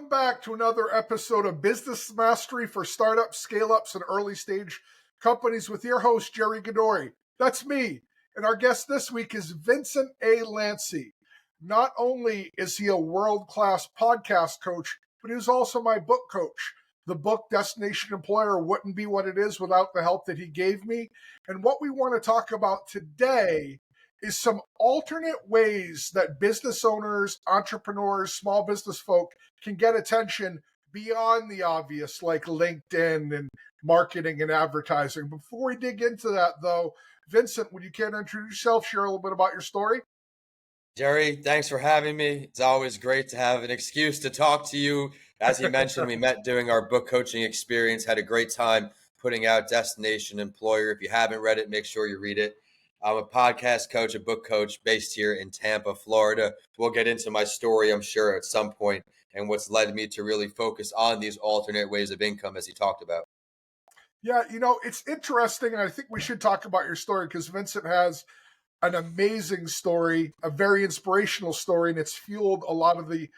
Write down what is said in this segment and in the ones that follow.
Welcome back to another episode of Business Mastery for Startups, Scale-Ups, and Early Stage Companies with your host, Jerry Gadori. That's me. And our guest this week is Vincent A. Lanci. Not only is he a world-class podcast coach, but he was also my book coach. The book Destination Employer wouldn't be what it is without the help that he gave me. And what we want to talk about today is some alternate ways that business owners, entrepreneurs, small business folk can get attention beyond the obvious, like LinkedIn and marketing and advertising. Before we dig into that, though, Vincent, would you care to introduce yourself, share a little bit about your story? Jerry, thanks for having me. It's always great to have an excuse to talk to you. As you mentioned, we met doing our book coaching experience, had a great time putting out Destination Employer. If you haven't read it, make sure you read it. I'm a podcast coach, a book coach based here in Tampa, Florida. We'll get into my story, I'm sure, at some point, and what's led me to really focus on these alternate ways of income, as you talked about. Yeah, it's interesting, and I think we should talk about your story because Vincent has an amazing story, a very inspirational story, and it's fueled a lot of the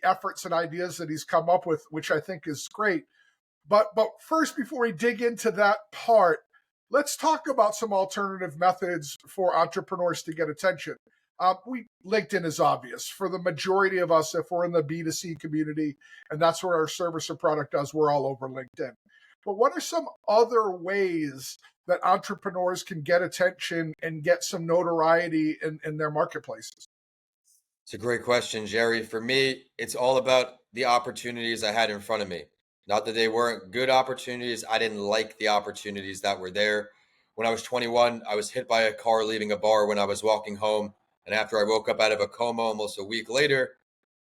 efforts and ideas that he's come up with, which I think is great. But first, before we dig into that part, let's talk about some alternative methods for entrepreneurs to get attention. LinkedIn is obvious for the majority of us. If we're in the B2C community, and that's what our service or product does, we're all over LinkedIn. But what are some other ways that entrepreneurs can get attention and get some notoriety in their marketplaces? It's a great question, Jerry. For me, it's all about the opportunities I had in front of me. Not that they weren't good opportunities. I didn't like the opportunities that were there. When I was 21, I was hit by a car leaving a bar when I was walking home. And after I woke up out of a coma almost a week later,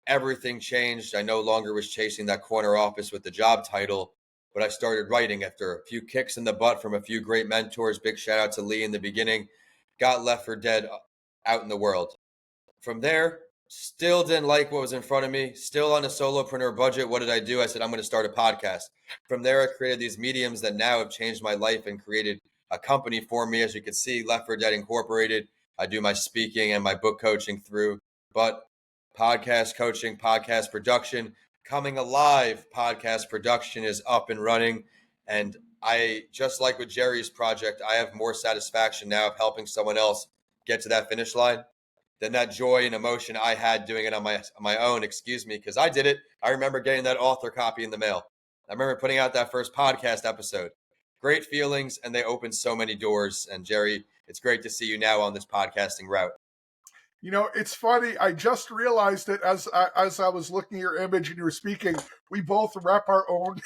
everything changed. I no longer was chasing that corner office with the job title, but I started writing after a few kicks in the butt from a few great mentors. Big shout out to Lee in the beginning. Got left for dead out in the world. From there, still didn't like what was in front of me. Still on a solopreneur budget. What did I do? I said, I'm going to start a podcast. From there, I created these mediums that now have changed my life and created a company for me. As you can see, Left for Dead Incorporated. I do my speaking and my book coaching through, but podcast coaching, podcast production, coming alive podcast production is up and running. And I, just like with Jerry's project, I have more satisfaction now of helping someone else get to that finish line than that joy and emotion I had doing it on my own, because I did it. I remember getting that author copy in the mail. I remember putting out that first podcast episode. Great feelings, and they opened so many doors. And Jerry, it's great to see you now on this podcasting route. It's funny. I just realized it as I was looking at your image and you were speaking. We both rep our own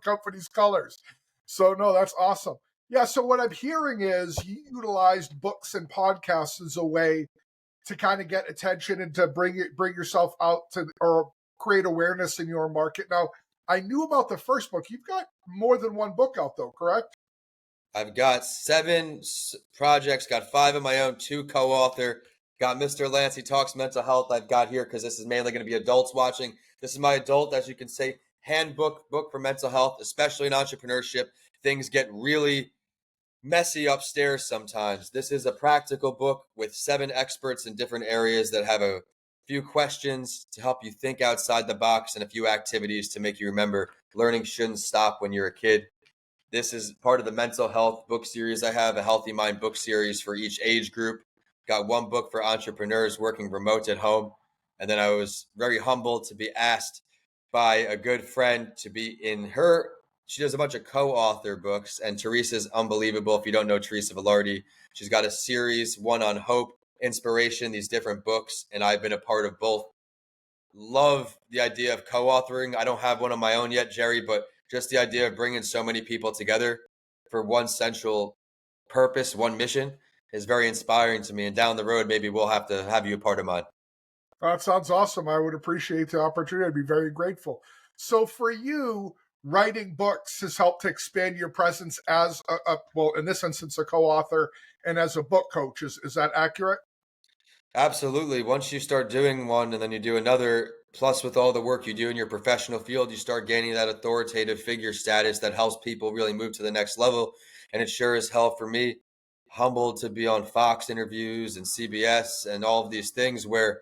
company's colors. So no, that's awesome. Yeah. So what I'm hearing is you utilized books and podcasts as a way to kind of get attention and to bring yourself out to or create awareness in your market. Now, I knew about the first book. You've got more than one book out, though, correct? I've got 7 projects, got 5 of my own, 2 co-author. Got Mr. Lanci Talks Mental Health I've got here because this is mainly going to be adults watching. This is my adult, as you can say, handbook book for mental health, especially in entrepreneurship. Things get really messy upstairs sometimes. This is a practical book with 7 experts in different areas that have a few questions to help you think outside the box and a few activities to make you remember learning shouldn't stop when you're a kid. This is part of the mental health book series. I have a Healthy Mind book series for each age group. Got 1 book for entrepreneurs working remote at home. And then I was very humbled to be asked by a good friend to be in her. She does a bunch of co-author books, and Teresa's unbelievable. If you don't know Teresa Velarde, she's got a series, one on hope, inspiration, these different books, and I've been a part of both. Love the idea of co-authoring. I don't have one of my own yet, Jerry, but just the idea of bringing so many people together for one central purpose, one mission is very inspiring to me. And down the road, maybe we'll have to have you a part of mine. That sounds awesome. I would appreciate the opportunity. I'd be very grateful. So for you, writing books has helped to expand your presence as well, in this instance, a co-author and as a book coach. Is that accurate? Absolutely. Once you start doing one and then you do another, plus with all the work you do in your professional field, you start gaining that authoritative figure status that helps people really move to the next level. And it sure as hell for me, humbled to be on Fox interviews and CBS and all of these things where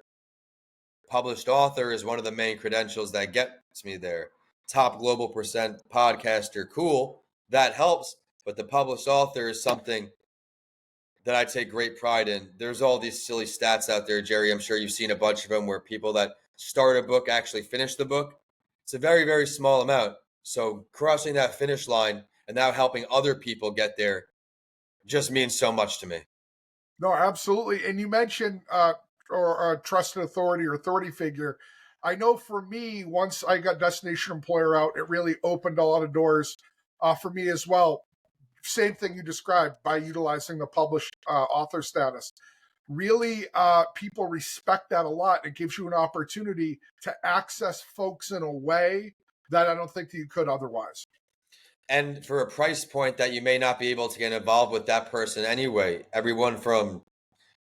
published author is one of the main credentials that get me there. Top global percent podcaster, cool. That helps. But the published author is something that I take great pride in. There's all these silly stats out there, Jerry. I'm sure you've seen a bunch of them where people that start a book actually finish the book. It's a very, very small amount. So crossing that finish line and now helping other people get there just means so much to me. No, absolutely. And you mentioned or a trusted authority or authority figure. I know for me, once I got Destination Employer out, it really opened a lot of doors for me as well. Same thing you described by utilizing the published author status. Really, people respect that a lot. It gives you an opportunity to access folks in a way that I don't think that you could otherwise. And for a price point that you may not be able to get involved with that person anyway. Everyone from,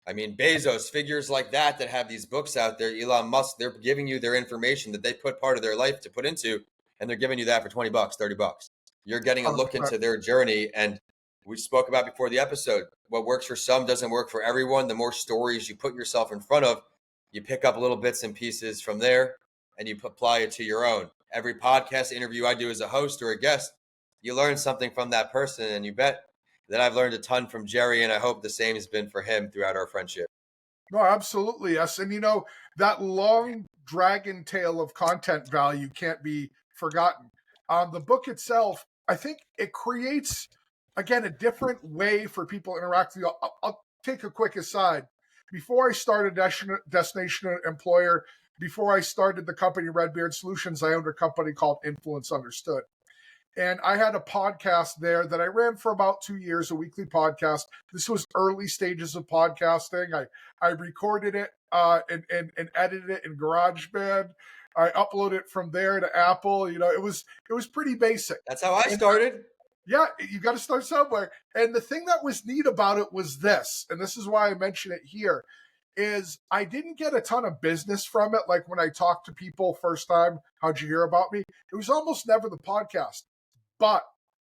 Bezos, figures like that have these books out there, Elon Musk, they're giving you their information that they put part of their life to put into, and they're giving you that for $20, $30. You're getting a look 100%. into their journey. And we spoke about before the episode, what works for some doesn't work for everyone. The more stories you put yourself in front of, you pick up little bits and pieces from there and you apply it to your own. Every podcast interview I do as a host or a guest, you learn something from that person, and you bet that I've learned a ton from Jerry, and I hope the same has been for him throughout our friendship. No, absolutely. Yes. And that long dragon tail of content value can't be forgotten. The book itself, I think it creates, again, a different way for people to interact with you. I'll take a quick aside. Before I started Destination Employer, before I started the company Redbeard Solutions, I owned a company called Influence Understood. And I had a podcast there that I ran for about 2 years, a weekly podcast. This was early stages of podcasting. I recorded it and edited it in GarageBand. I uploaded it from there to Apple. It was pretty basic. That's how I started. Yeah, you got to start somewhere. And the thing that was neat about it was this, and this is why I mention it here, is I didn't get a ton of business from it. Like when I talked to people first time, how'd you hear about me? It was almost never the podcast. But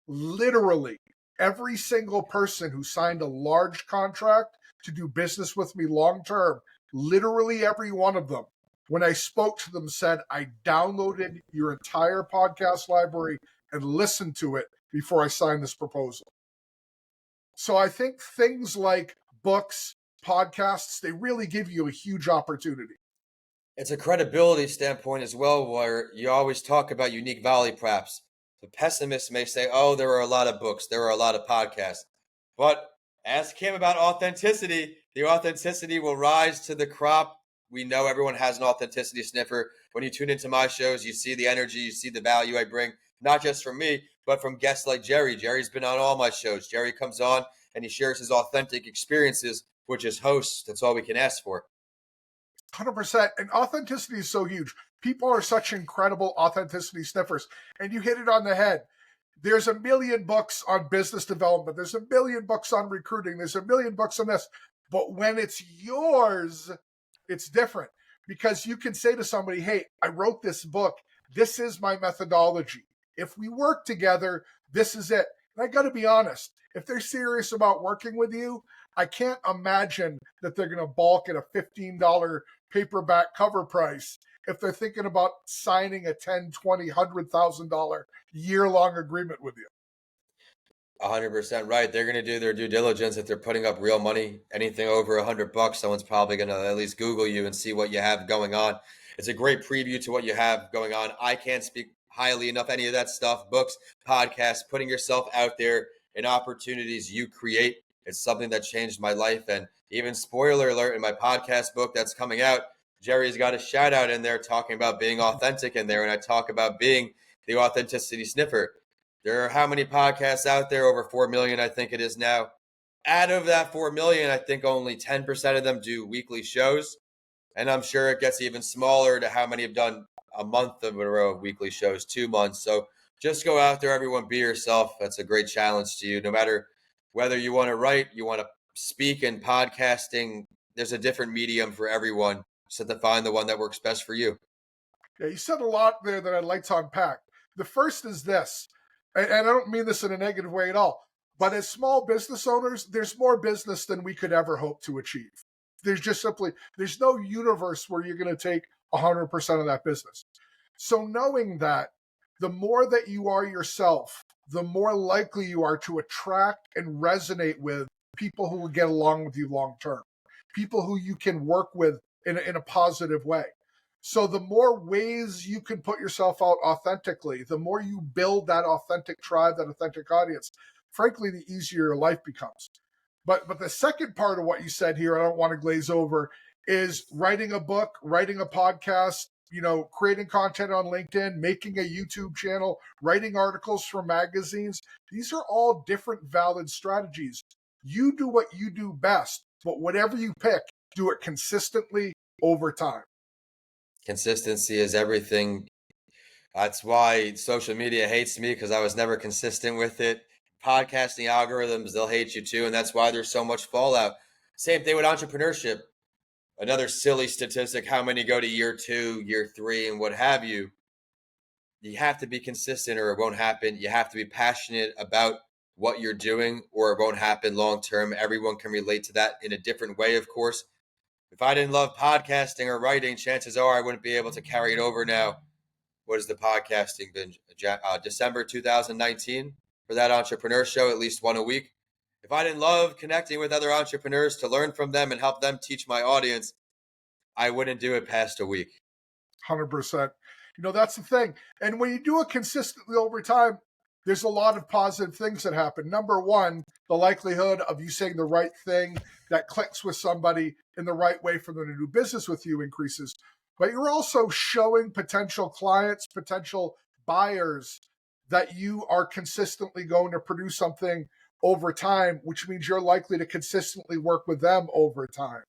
literally every single person who signed a large contract to do business with me long term, literally every one of them, when I spoke to them, said, I downloaded your entire podcast library and listened to it before I signed this proposal. So I think things like books, podcasts, they really give you a huge opportunity. It's a credibility standpoint as well, where you always talk about unique value props. The pessimists may say, oh, there are a lot of books, there are a lot of podcasts. But ask him about authenticity. The authenticity will rise to the crop. We know everyone has an authenticity sniffer. When you tune into my shows, you see the energy, you see the value I bring, not just from me, but from guests like Jerry. Jerry's been on all my shows. Jerry comes on and he shares his authentic experiences, which as hosts, that's all we can ask for. 100%. And authenticity is so huge. People are such incredible authenticity sniffers. And you hit it on the head. There's a million books on business development. There's a million books on recruiting. There's a million books on this. But when it's yours, it's different. Because you can say to somebody, hey, I wrote this book. This is my methodology. If we work together, this is it. And I got to be honest. If they're serious about working with you, I can't imagine that they're going to balk at a $15 paperback cover price if they're thinking about signing a $10, $20, $100,000 year-long agreement with you. 100% right. They're going to do their due diligence. If they're putting up real money, anything over $100, someone's probably going to at least Google you and see what you have going on. It's a great preview to what you have going on. I can't speak highly enough any of that stuff. Books, podcasts, putting yourself out there and opportunities you create. It's something that changed my life. And even spoiler alert, in my podcast book that's coming out, Jerry's got a shout out in there talking about being authentic in there. And I talk about being the authenticity sniffer. There are how many podcasts out there? Over 4 million, I think it is now. Out of that 4 million, I think only 10% of them do weekly shows. And I'm sure it gets even smaller to how many have done a month in a row of weekly shows, 2 months. So just go out there, everyone, be yourself. That's a great challenge to you. No matter whether you want to write, you want to speak in podcasting, there's a different medium for everyone. Just have to find the one that works best for you. Yeah, you said a lot there that I'd like to unpack. The first is this, and I don't mean this in a negative way at all, but as small business owners, there's more business than we could ever hope to achieve. There's no universe where you're going to take 100% of that business. So knowing that, the more that you are yourself, the more likely you are to attract and resonate with people who will get along with you long term, people who you can work with in a positive way. So the more ways you can put yourself out authentically, the more you build that authentic tribe, that authentic audience, frankly, the easier your life becomes. But the second part of what you said here, I don't want to glaze over, is writing a book, writing a podcast, creating content on LinkedIn, making a YouTube channel, writing articles for magazines. These are all different valid strategies. You do what you do best, but whatever you pick, do it consistently over time. Consistency is everything. That's why social media hates me, because I was never consistent with it. Podcasting algorithms, they'll hate you too. And that's why there's so much fallout. Same thing with entrepreneurship. Another silly statistic, how many go to year 2, year 3, and what have you. You have to be consistent or it won't happen. You have to be passionate about what you're doing or it won't happen long term. Everyone can relate to that in a different way, of course. If I didn't love podcasting or writing, chances are I wouldn't be able to carry it over now. What has the podcasting been? December 2019 for that entrepreneur show, at least one a week. If I didn't love connecting with other entrepreneurs to learn from them and help them teach my audience, I wouldn't do it past a week. 100%. That's the thing. And when you do it consistently over time, there's a lot of positive things that happen. Number one, the likelihood of you saying the right thing that clicks with somebody in the right way for them to do business with you increases. But you're also showing potential clients, potential buyers, that you are consistently going to produce something over time, which means you're likely to consistently work with them over time.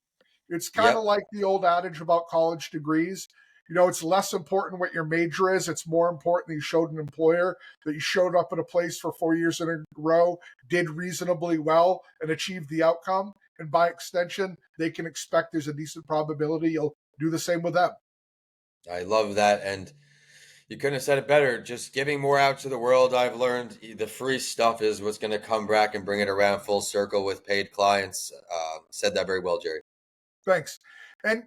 It's kind of Yep. like the old adage about college degrees. It's less important what your major is. It's more important that you showed an employer that you showed up at a place for 4 years in a row, did reasonably well, and achieved the outcome. And by extension, they can expect there's a decent probability you'll do the same with them. I love that. And you couldn't have said it better. Just giving more out to the world. I've learned the free stuff is what's going to come back and bring it around full circle with paid clients. Said that very well, Jerry. Thanks. And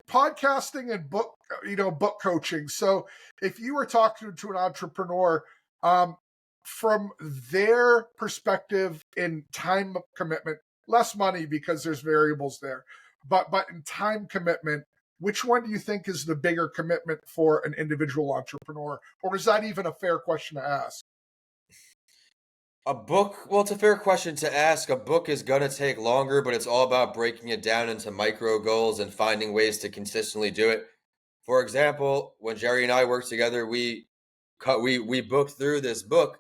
podcasting and book coaching. So if you were talking to an entrepreneur, from their perspective in time commitment, less money because there's variables there, but in time commitment, which one do you think is the bigger commitment for an individual entrepreneur? Or is that even a fair question to ask? A book, well, it's a fair question to ask. A book is going to take longer, but it's all about breaking it down into micro goals and finding ways to consistently do it. For example, when Jerry and I worked together, we booked through this book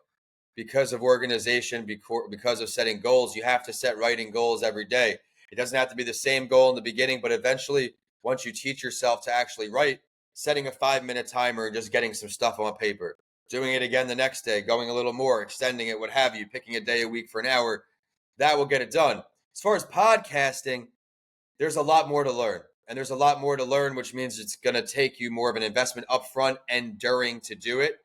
because of organization, because of setting goals. You have to set writing goals every day. It doesn't have to be the same goal in the beginning, but eventually, once you teach yourself to actually write, setting a 5-minute timer and just getting some stuff on paper, doing it again the next day, going a little more, extending it, what have you, picking a day a week for an hour, that will get it done. As far as podcasting, there's a lot more to learn. And there's a lot more to learn, which means it's going to take you more of an investment upfront and during to do it.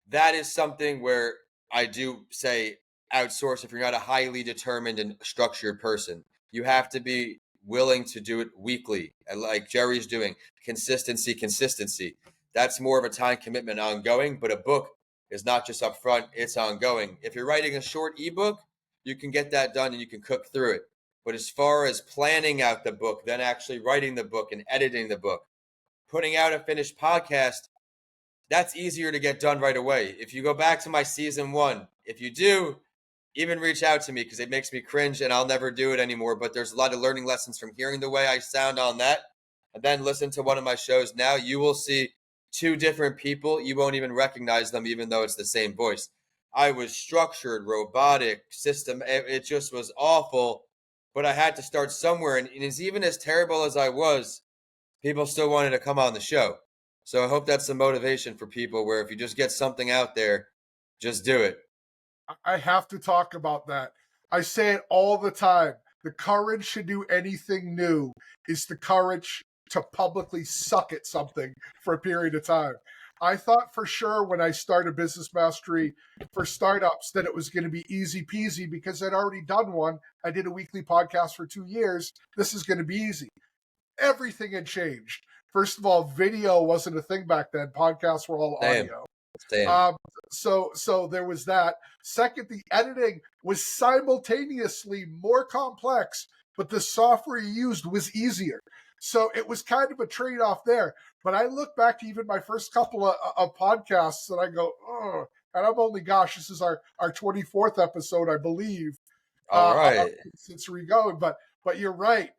That is something where I do say outsource if you're not a highly determined and structured person. You have to be willing to do it weekly, like Jerry's doing. Consistency. That's more of a time commitment ongoing, but a book is not just upfront, it's ongoing. If you're writing a short ebook, you can get that done and you can cook through it. But as far as planning out the book, then actually writing the book and editing the book, putting out a finished podcast, that's easier to get done right away. If you go back to my season 1, if you do, even reach out to me because it makes me cringe and I'll never do it anymore. But there's a lot of learning lessons from hearing the way I sound on that. And then listen to one of my shows now. You will see 2 different people. You won't even recognize them, even though it's the same voice. I was structured, robotic, system. It just was awful. But I had to start somewhere. And as even as terrible as I was, people still wanted to come on the show. So I hope that's the motivation for people where if you just get something out there, just do it. I have to talk about that. I say it all the time. The courage to do anything new is the courage to publicly suck at something for a period of time. I thought for sure when I started Business Mastery for startups that it was going to be easy peasy because I'd already done one. I did a weekly podcast for 2 years. This is going to be easy. Everything had changed. First of all, video wasn't a thing back then. Podcasts were all Same, audio. same. So there was that. Second, the editing was simultaneously more complex, but the software you used was easier. So it was kind of a trade-off there. But I look back to even my first couple of podcasts and I go, oh, and I'm only, gosh, this is our 24th episode, I believe, All right. since we go. But you're right.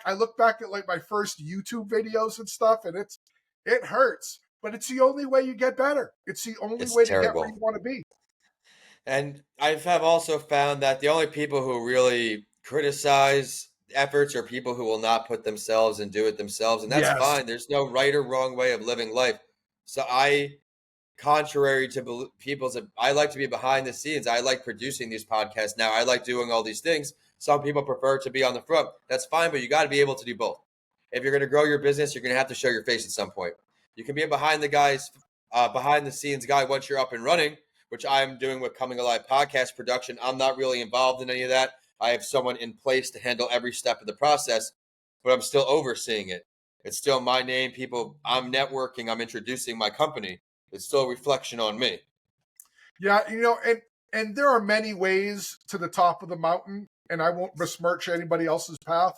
I look back at like my first YouTube videos and stuff, and it hurts. But it's the only way you get better. It's the only It's way to get where you terrible. want to be. And I have also found that the only people who really criticize efforts are people who will not put themselves and do it themselves. And that's Yes. fine. There's no right or wrong way of living life. So contrary to people's, I like to be behind the scenes. I like producing these podcasts now. I like doing all these things. Some people prefer to be on the front. That's fine, but you got to be able to do both. If you're going to grow your business, you're going to have to show your face at some point. You can be a behind the scenes guy once you're up and running, which I'm doing with Coming Alive podcast production. I'm not really involved in any of that. I have someone in place to handle every step of the process, but I'm still overseeing it. It's still my name. People, I'm networking. I'm introducing my company. It's still a reflection on me. Yeah, and there are many ways to the top of the mountain, and I won't besmirch anybody else's path.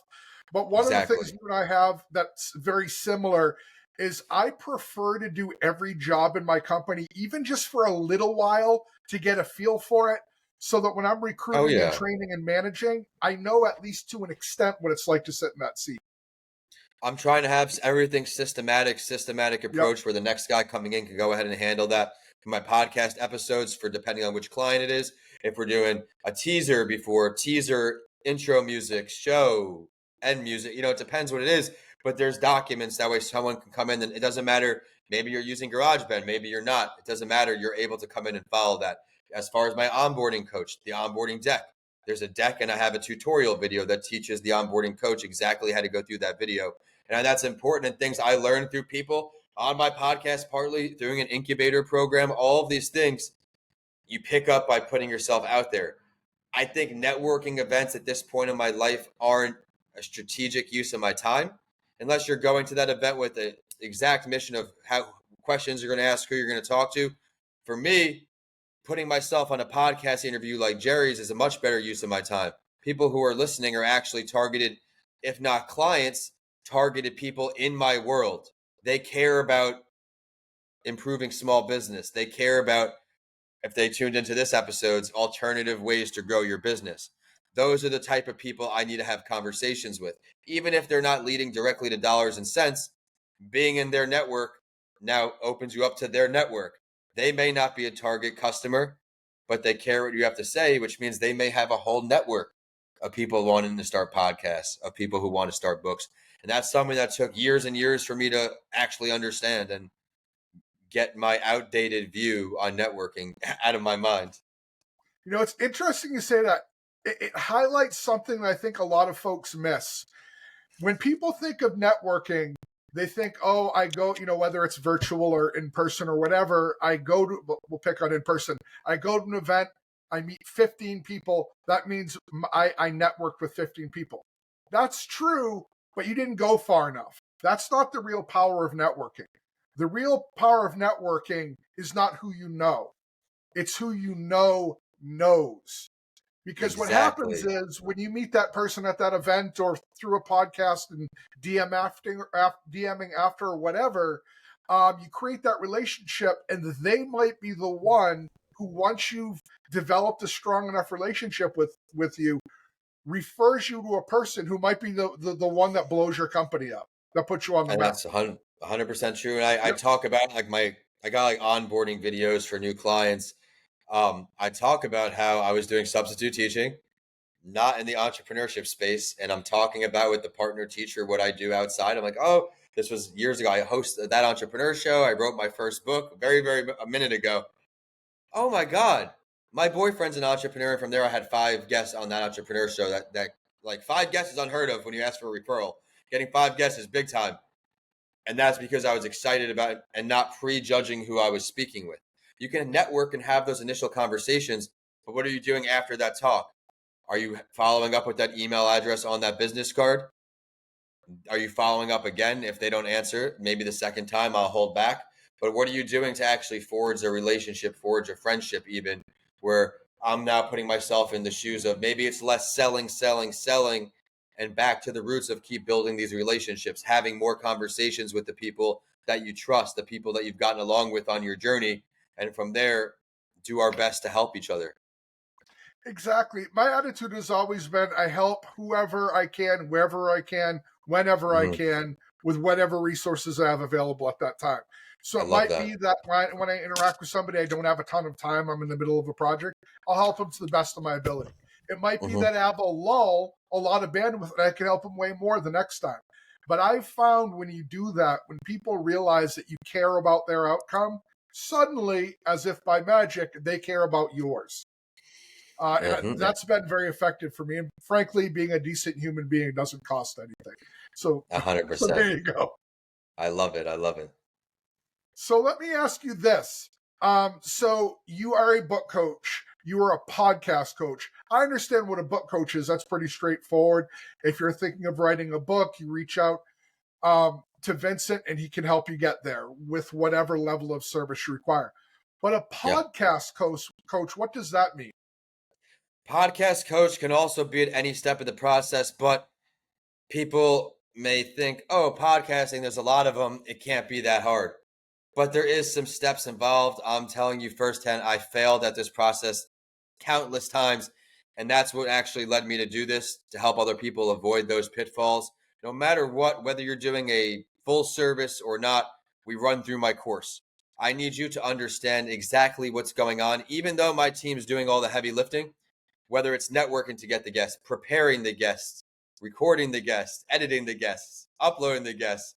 But one of the things Exactly. you and I have that's very similar is I prefer to do every job in my company, even just for a little while to get a feel for it, so that when I'm Oh, recruiting and yeah. training and managing, I know at least to an extent what it's like to sit in that seat. I'm trying to have everything systematic Yep. approach where the next guy coming in can go ahead and handle that for my podcast episodes for depending on which client it is. If we're doing a teaser before teaser, intro music, show, end music, it depends what it is. But there's documents that way someone can come in and it doesn't matter. Maybe you're using GarageBand, maybe you're not. It doesn't matter. You're able to come in and follow that. As far as my onboarding coach, the onboarding deck, there's a deck and I have a tutorial video that teaches the onboarding coach exactly how to go through that video. And that's important and things I learned through people on my podcast, partly doing an incubator program, all of these things you pick up by putting yourself out there. I think networking events at this point in my life aren't a strategic use of my time unless you're going to that event with the exact mission of how questions you're going to ask, who you're going to talk to. For me, putting myself on a podcast interview like Jerry's is a much better use of my time. People who are listening are actually targeted, if not clients, targeted people in my world. They care about improving small business. They care about, if they tuned into this episode's alternative ways to grow your business. Those are the type of people I need to have conversations with. Even if they're not leading directly to dollars and cents, being in their network now opens you up to their network. They may not be a target customer, but they care what you have to say, which means they may have a whole network of people wanting to start podcasts, of people who want to start books. And that's something that took years and years for me to actually understand and get my outdated view on networking out of my mind. It's interesting you say that. It highlights something that I think a lot of folks miss. When people think of networking, they think, oh, I go, whether it's virtual or in person or whatever, we'll pick on in person. I go to an event, I meet 15 people. That means I network with 15 people. That's true, but you didn't go far enough. That's not the real power of networking. The real power of networking is not who you know. It's who you know knows. Because what happens Exactly. is when you meet that person at that event or through a podcast and DMing after or whatever, you create that relationship, and they might be the one who, once you've developed a strong enough relationship with you, refers you to a person who might be the one that blows your company up, that puts you on the And map. that's 100% true. And I Yep. talk about I got like onboarding videos for new clients. I talk about how I was doing substitute teaching, not in the entrepreneurship space. And I'm talking about with the partner teacher what I do outside. I'm like, oh, this was years ago. I hosted that entrepreneur show. I wrote my first book a minute ago. Oh my God. My boyfriend's an entrepreneur. And from there, I had 5 guests on that entrepreneur show. That like 5 guests is unheard of when you ask for a referral. Getting 5 guests is big time. And that's because I was excited about it and not prejudging who I was speaking with. You can network and have those initial conversations, but what are you doing after that talk? Are you following up with that email address on that business card? Are you following up again? If they don't answer, maybe the second time I'll hold back. But what are you doing to actually forge a relationship, forge a friendship, even where I'm now putting myself in the shoes of maybe it's less selling, and back to the roots of keep building these relationships, having more conversations with the people that you trust, the people that you've gotten along with on your journey. And from there, do our best to help each other. Exactly. My attitude has always been I help whoever I can, wherever I can, whenever I Mm-hmm. can, with whatever resources I have available at that time. So I it love might that. be that when I interact with somebody, I don't have a ton of time, I'm in the middle of a project, I'll help them to the best of my ability. It might be Mm-hmm. that I have a lull, a lot of bandwidth, and I can help them way more the next time. But I've found when you do that, when people realize that you care about their outcome, suddenly, as if by magic, they care about yours. And Mm-hmm. that's been very effective for me. And frankly, being a decent human being doesn't cost anything. So, A hundred so there percent. you go. I love it. I love it. So let me ask you this. So you are a book coach. You are a podcast coach. I understand what a book coach is. That's pretty straightforward. If you're thinking of writing a book, you reach out to Vincent and he can help you get there with whatever level of service you require. But a Yeah. podcast coach, what does that mean? Podcast coach can also be at any step of the process, but people may think, oh, podcasting, there's a lot of them. It can't be that hard. But there is some steps involved. I'm telling you firsthand, I failed at this process countless times. And that's what actually led me to do this, to help other people avoid those pitfalls. No matter what, whether you're doing a full service or not, we run through my course. I need you to understand exactly what's going on, even though my team's doing all the heavy lifting, whether it's networking to get the guests, preparing the guests, recording the guests, editing the guests, uploading the guests,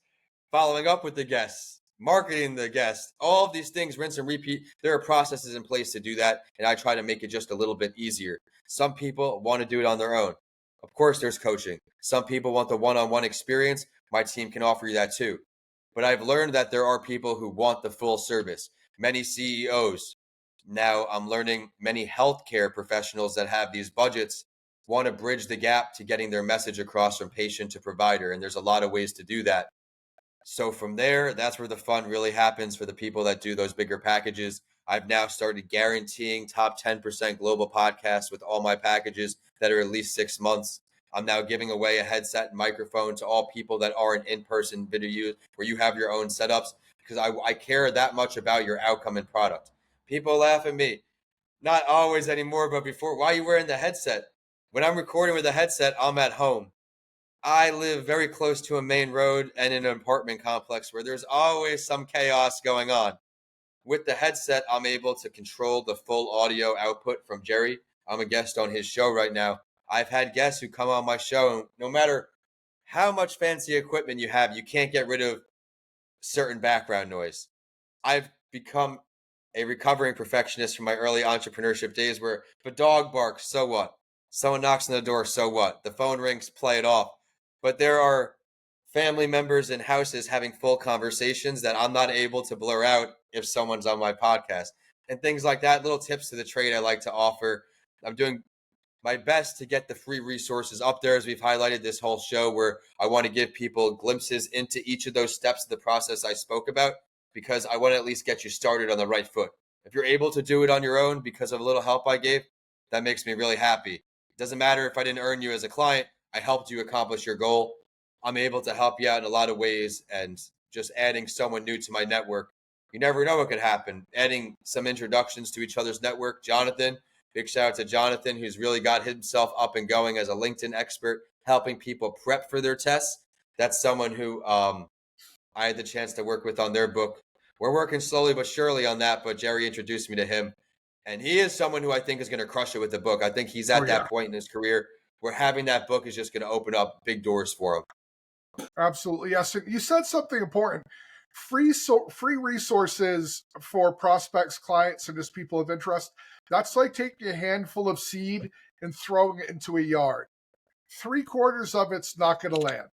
following up with the guests, marketing the guests, all of these things, rinse and repeat. There are processes in place to do that, and I try to make it just a little bit easier. Some people want to do it on their own. Of course, there's coaching. Some people want the one-on-one experience. My team can offer you that too. But I've learned that there are people who want the full service. Many CEOs. Now I'm learning many healthcare professionals that have these budgets want to bridge the gap to getting their message across from patient to provider. And there's a lot of ways to do that. So from there, that's where the fun really happens for the people that do those bigger packages. I've now started guaranteeing top 10% global podcasts with all my packages that are at least 6 months. I'm now giving away a headset and microphone to all people that aren't in-person video where you have your own setups because I care that much about your outcome and product. People laugh at me. Not always anymore, but before, why are you wearing the headset? When I'm recording with a headset, I'm at home. I live very close to a main road and in an apartment complex where there's always some chaos going on. With the headset, I'm able to control the full audio output from Jerry. I'm a guest on his show right now. I've had guests who come on my show, and no matter how much fancy equipment you have, you can't get rid of certain background noise. I've become a recovering perfectionist from my early entrepreneurship days where if a dog barks, so what? Someone knocks on the door, so what? The phone rings, play it off. But there are family members in houses having full conversations that I'm not able to blur out if someone's on my podcast. And things like that, little tips to the trade I like to offer. I'm doing my best to get the free resources up there as we've highlighted this whole show where I want to give people glimpses into each of those steps of the process I spoke about because I want to at least get you started on the right foot. If you're able to do it on your own because of a little help I gave, that makes me really happy. It doesn't matter if I didn't earn you as a client, I helped you accomplish your goal. I'm able to help you out in a lot of ways and just adding someone new to my network. You never know what could happen. Adding some introductions to each other's network. Jonathan, big shout out to Jonathan, who's really got himself up and going as a LinkedIn expert, helping people prep for their tests. That's someone who I had the chance to work with on their book. We're working slowly but surely on that, but Jerry introduced me to him. And he is someone who I think is going to crush it with the book. I think he's Oh, at yeah. that point in his career where having that book is just going to open up big doors for him. Absolutely, yes. You said something important. Free resources for prospects, clients, and just people of interest. That's like taking a handful of seed and throwing it into a yard. 3/4 of it's not going to land.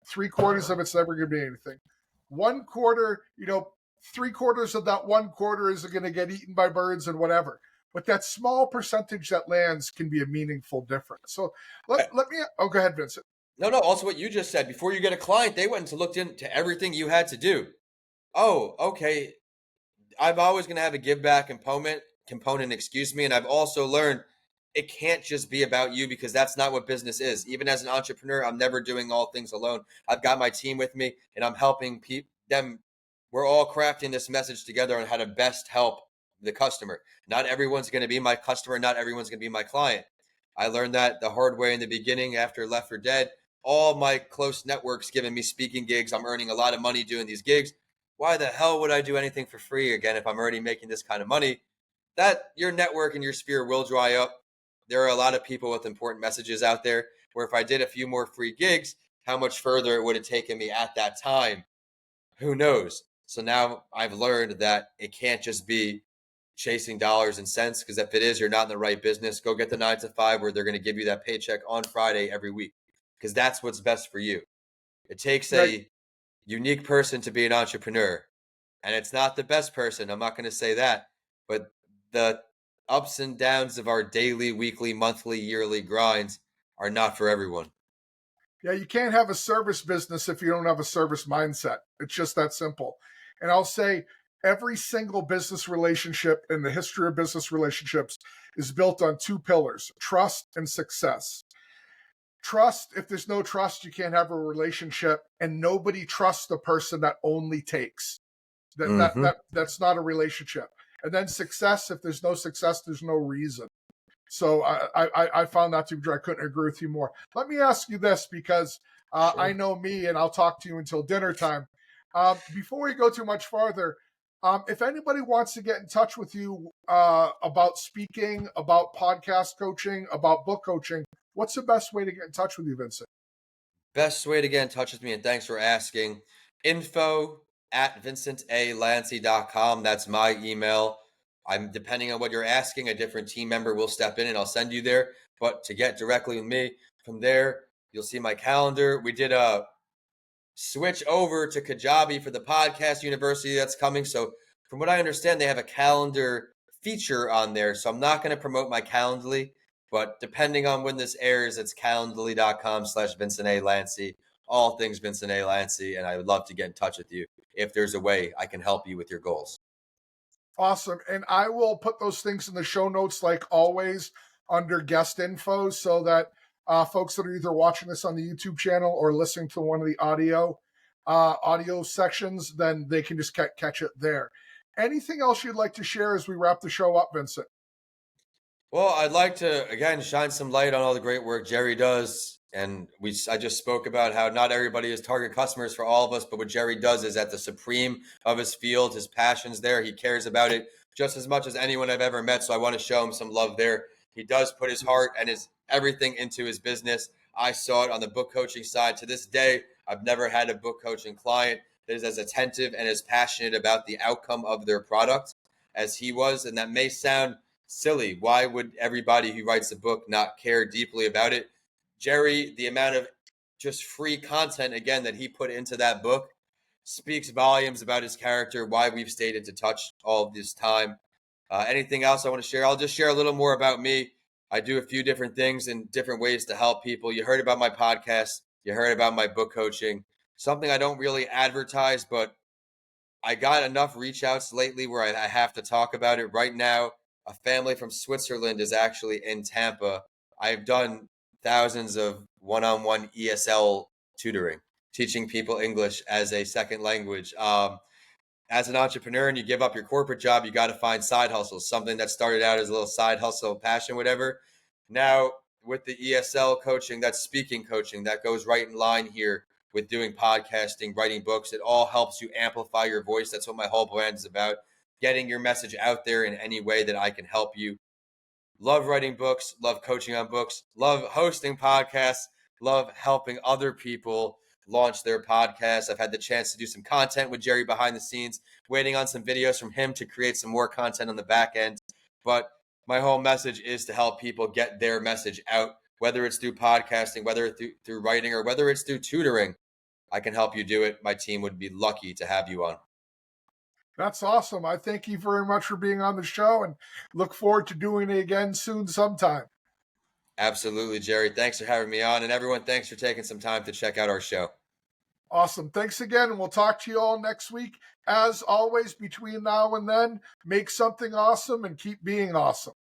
3/4 of it's never going to be anything. 1/4, 3/4 of that 1/4 is going to get eaten by birds and whatever. But that small percentage that lands can be a meaningful difference. So let me. Oh, go ahead, Vincent. No, also what you just said, before you get a client, they went and looked into everything you had to do. Oh, okay. I'm always going to have a give back component, excuse me. And I've also learned it can't just be about you, because that's not what business is. Even as an entrepreneur, I'm never doing all things alone. I've got my team with me, and I'm helping them. We're all crafting this message together on how to best help the customer. Not everyone's going to be my customer. Not everyone's going to be my client. I learned that the hard way in the beginning after Left for Dead. All my close networks giving me speaking gigs. I'm earning a lot of money doing these gigs. Why the hell would I do anything for free again if I'm already making this kind of money? That your network and your sphere will dry up. There are a lot of people with important messages out there, where if I did a few more free gigs, how much further it would have taken me at that time, who knows? So now I've learned that it can't just be chasing dollars and cents, because if it is, you're not in the right business. Go get the 9 to 5 where they're going to give you that paycheck on Friday every week, because that's what's best for you. It takes Yeah, a unique person to be an entrepreneur, and it's not the best person. I'm not going to say that, but the ups and downs of our daily, weekly, monthly, yearly grinds are not for everyone. yeah, you can't have a service business if you don't have a service mindset. It's just that simple. And I'll say every single business relationship in the history of business relationships is built on two pillars: trust and success. Trust, if there's no trust, you can't have a relationship, and nobody trusts the person that only takes. That's not a relationship. And then success, if there's no success, there's no reason. So I found that to be true. I couldn't agree with you more. Let me ask you this, because Sure. I know me, and I'll talk to you until dinner time. Before we go too much farther, if anybody wants to get in touch with you about speaking, about podcast coaching, about book coaching, what's the best way to get in touch with you, Vincent? Best way to get in touch with me, and thanks for asking, info@vincentalanci.com. That's my email. I'm depending on what you're asking, a different team member will step in and I'll send you there. But to get directly with me from there, you'll see my calendar. We did a switch over to Kajabi for the podcast university that's coming. So from what I understand, they have a calendar feature on there. So I'm not going to promote my Calendly, but depending on when this airs, it's calendly.com/Vincent A. Lanci, all things Vincent A. Lanci. And I would love to get in touch with you if there's a way I can help you with your goals. Awesome. And I will put those things in the show notes, like always, under guest info, so that folks that are either watching this on the YouTube channel or listening to one of the audio sections, then they can just catch it there. Anything else you'd like to share as we wrap the show up, Vincent? Well, I'd like to again shine some light on all the great work Jerry does. And I just spoke about how not everybody is target customers for all of us, but what Jerry does is at the supreme of his field. His passion's there. He cares about it just as much as anyone I've ever met. So I want to show him some love there. He does put his heart and his everything into his business. I saw it on the book coaching side. To this day, I've never had a book coaching client that is as attentive and as passionate about the outcome of their product as he was. And that may sound silly. Why would everybody who writes a book not care deeply about it? Jerry, the amount of just free content, again, that he put into that book speaks volumes about his character, why we've stayed into touch all of this time. Anything else I want to share? I'll just share a little more about me. I do a few different things in different ways to help people. You heard about my podcast. You heard about my book coaching. Something I don't really advertise, but I got enough reach outs lately where I have to talk about it right now. A family from Switzerland is actually in Tampa. I've done thousands of one-on-one ESL tutoring, teaching people English as a second language. As an entrepreneur and you give up your corporate job, you got to find side hustles, something that started out as a little side hustle, passion, whatever. Now, with the ESL coaching, that's speaking coaching, that goes right in line here with doing podcasting, writing books. It all helps you amplify your voice. That's what my whole brand is about, getting your message out there in any way that I can help you. Love writing books, love coaching on books, love hosting podcasts, love helping other people launch their podcasts. I've had the chance to do some content with Jerry behind the scenes, waiting on some videos from him to create some more content on the back end. But my whole message is to help people get their message out, whether it's through podcasting, whether it's through writing, or whether it's through tutoring. I can help you do it. My team would be lucky to have you on. That's awesome. I thank you very much for being on the show, and look forward to doing it again soon sometime. Absolutely, Jerry. Thanks for having me on. And everyone, thanks for taking some time to check out our show. Awesome. Thanks again, and we'll talk to you all next week. As always, between now and then, make something awesome and keep being awesome.